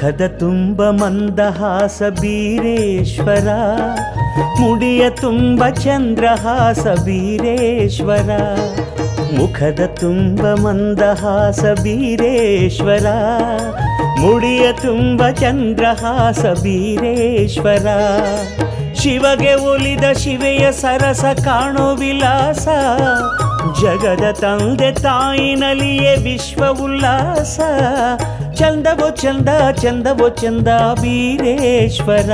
ಮುಖದ ತುಂಬ ಮಂದಹಾಸ ಬೀರೇಶ್ವರ, ಮುಡಿಯ ತುಂಬ ಚಂದ್ರಹಾಸ ಬೀರೇಶ್ವರ. ಮುಖದ ತುಂಬ ಮಂದಹಾಸ ಬೀರೇಶ್ವರ, ಮುಡಿಯ ತುಂಬ ಚಂದ್ರಹಾಸ ಬೀರೇಶ್ವರ. ಶಿವಗೆ ಒಲಿದ ಶಿವೆಯ ಸರಸ ಕಾಣೋ ವಿಲಾಸ, ಜಗದ ತಂದೆ ತಾಯಿನಲ್ಲಿಯೇ ವಿಶ್ವ ಉಲ್ಲಾಸ. ಚಂದವೋ ಚಂದ ಚಂದವೋ ಚಂದ ಬೀರೇಶ್ವರ,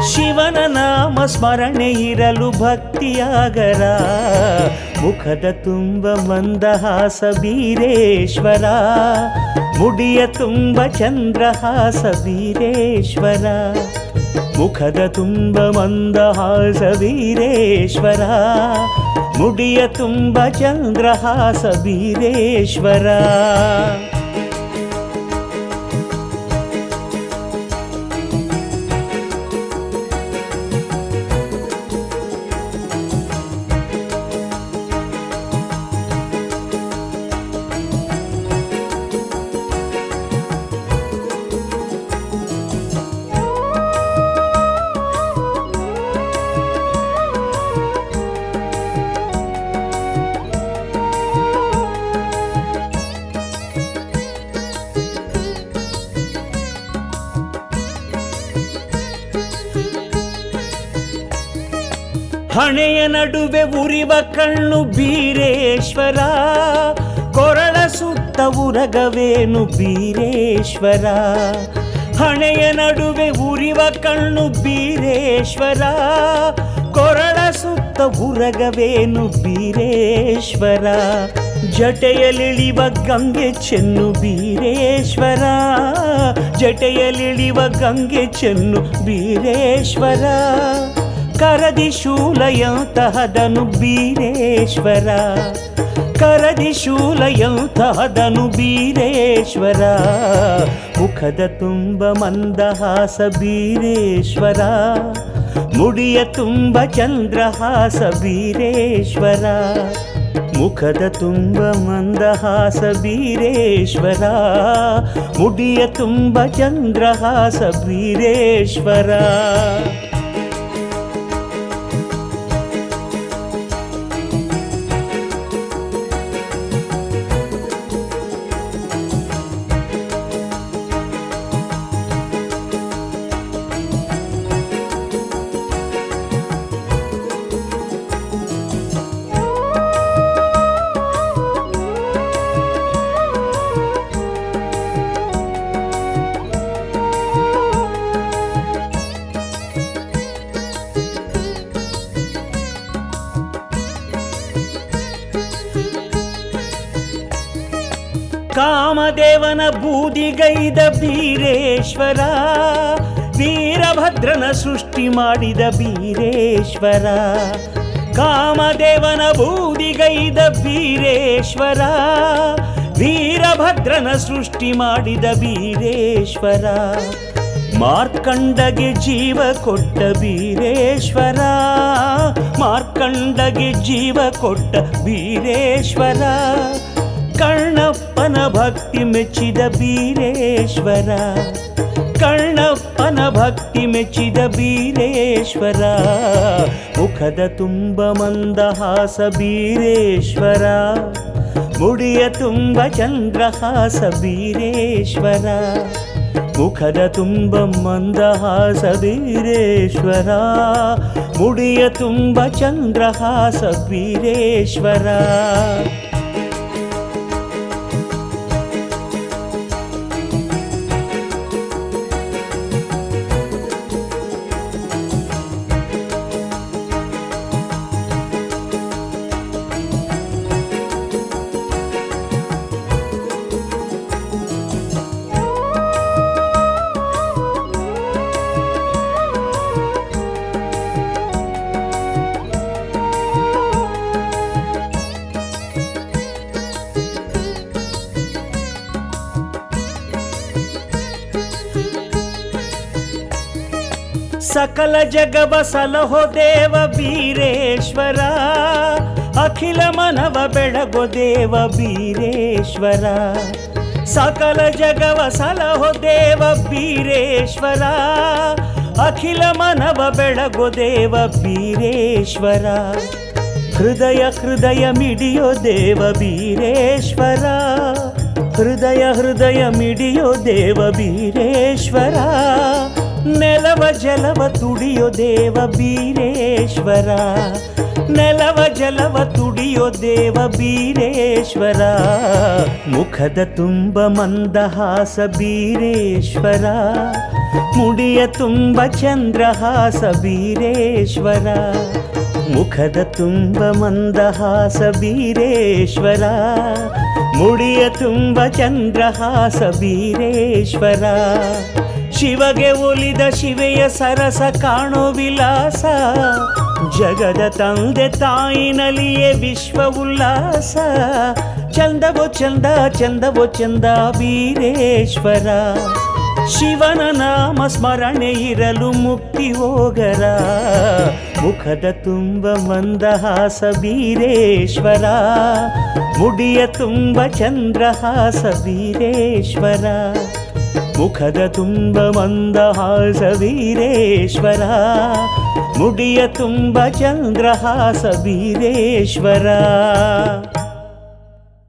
ಶಿವನ ನಾಮ ಸ್ಮರಣೆ ಇರಲು ಭಕ್ತಿಯಾಗರ. ಮುಖದ ತುಂಬ ಮಂದಹಾಸ ಬೀರೇಶ್ವರ, ಮುಡಿಯ ತುಂಬ ಚಂದ್ರಹಾಸ ಬೀರೇಶ್ವರ. ಮುಖದ ತುಂಬ ಮಂದಹಾಸ ಬೀರೇಶ್ವರ, ಮುಡಿಯ ತುಂಬ ಚಂದ್ರಹಾಸ ಬೀರೇಶ್ವರ. ಹಣೆಯ ನಡುವೆ ಉರಿವ ಕಣ್ಣು ಬೀರೇಶ್ವರ, ಕೊರಳ ಸುತ್ತ ಉರಗವೇನು ಬೀರೇಶ್ವರ. ಹಣೆಯ ನಡುವೆ ಉರಿವ ಕಣ್ಣು ಬೀರೇಶ್ವರ, ಕೊರಳ ಸುತ್ತ ಉರಗವೇನು ಬೀರೇಶ್ವರ. ಜಟೆಯಲಿಳಿವ ಗಂಗೆ ಚೆನ್ನು ಬೀರೇಶ್ವರ, ಜಟೆಯಲಿಳಿವ ಗಂಗೆ ಚೆನ್ನು ಬೀರೇಶ್ವರ. ಕರದಿ ಶೂಲಯಂತಹದನು ಬೀರೇಶ್ವರ, ಕರದಿ ಶೂಲಯಂತಹದನು ಬೀರೇಶ್ವರ. ಮುಖದ ತುಂಬ ಮಂದಹಾಸ ಬೀರೇಶ್ವರ, ಮುಡಿಯ ತುಂಬ ಚಂದ್ರಹಾಸ ಬೀರೇಶ್ವರ. ಮುಖದ ತುಂಬ ಮಂದಹಾಸ ಬೀರೇಶ್ವರ, ಮುಡಿಯ ತುಂಬ ಚಂದ್ರಹಾಸ ಬೀರೇಶ್ವರ. ಕಾಮದೇವನ ಬೂದಿಗೈದ ಬೀರೇಶ್ವರ, ವೀರಭದ್ರನ ಸೃಷ್ಟಿ ಮಾಡಿದ ಬೀರೇಶ್ವರ. ಕಾಮದೇವನ ಬೂದಿಗೈದ ಬೀರೇಶ್ವರ, ವೀರಭದ್ರನ ಸೃಷ್ಟಿ ಮಾಡಿದ ಬೀರೇಶ್ವರ. ಮಾರ್ಕಂಡಗೆ ಜೀವ ಕೊಟ್ಟ ಬೀರೇಶ್ವರ, ಮಾರ್ಕಂಡಗೆ ಜೀವ ಕೊಟ್ಟ ಬೀರೇಶ್ವರ. ಕರ್ಣಪ್ಪನ ಭಕ್ತಿ ಮೆಚ್ಚಿದ ಬೀರೇಶ್ವರ, ಕರ್ಣಪ್ಪನ ಭಕ್ತಿ ಮೆಚ್ಚಿದ ಬೀರೇಶ್ವರ. ಮುಖದ ತುಂಬ ಮಂದಹಾಸ ಬೀರೇಶ್ವರ, ಮುಡಿಯ ತುಂಬ ಚಂದ್ರಹಾಸ ಬೀರೇಶ್ವರ. ಮುಖದ ತುಂಬ ಮಂದಹಾಸ ಬೀರೇಶ್ವರ, ಮುಡಿಯ ತುಂಬ ಚಂದ್ರಹಾಸ ಬೀರೇಶ್ವರ. ಸಕಲ ಜಗವ ಸಲಹೋ ದೇವ ಬೀರೇಶ್ವರ, ಅಖಿಲ ಮನವ ಬೆಳಗೋ ದೇವ ಬೀರೇಶ್ವರ. ಸಕಲ ಜಗವ ಸಲಹೋ ದೇವ ಬೀರೇಶ್ವರ ಅಖಿಲ ಮನವ ಬೆಳಗೋ ದೇವ ಬೀರೇಶ್ವರ ಹೃದಯ ಹೃದಯ ಮಿಡಿಯೋ ದೇವ ಬೀರೇಶ್ವರ ಹೃದಯ ಹೃದಯ ಮಿಡಿಯೋ ದೇವ ಬೀರೇಶ್ವರ ನೆಲವ ಜಲವ ತುಡಿಯೋ ದೇವ ಬೀರೇಶ್ವರ ನೆಲವ ಜಲವ ತುಡಿಯೋ ದೇವ ಬೀರೇಶ್ವರ ಮುಖದ ತುಂಬ ಮಂದಹಾಸ ಬೀರೇಶ್ವರ ಮುಡಿಯ ತುಂಬ ಚಂದ್ರಹಾಸ ಬೀರೇಶ್ವರ ಮುಖದ ತುಂಬ ಮಂದಹಾಸ ಬೀರೇಶ್ವರ ಮುಡಿಯ ತುಂಬ ಚಂದ್ರಹಾಸ ಬೀರೇಶ್ವರ ಶಿವಗೆ ಒಲಿದ ಶಿವೆಯ ಸರಸ ಕಾಣೋ ವಿಲಾಸ ಜಗದ ತಂದೆ ತಾಯಿನಲ್ಲಿಯೇ ವಿಶ್ವ ಉಲ್ಲಾಸ ಚಂದವೋ ಚಂದ ಚಂದವೋ ಚಂದ ಬೀರೇಶ್ವರ ಶಿವನ ನಾಮ ಸ್ಮರಣೆ ಇರಲು ಮುಕ್ತಿ ಹೋಗರ ಮುಖದ ತುಂಬ ಮಂದಹಾಸ ಬೀರೇಶ್ವರ ಮುಡಿಯ ತುಂಬ ಚಂದ್ರಹಾಸ ಬೀರೇಶ್ವರ ಮುಖದ ತುಂಬ ಮಂದಹಾಸ ಬೀರೇಶ್ವರ ಮುಡಿಯ ತುಂಬ ಚಂದ್ರಹಾಸ ಬೀರೇಶ್ವರ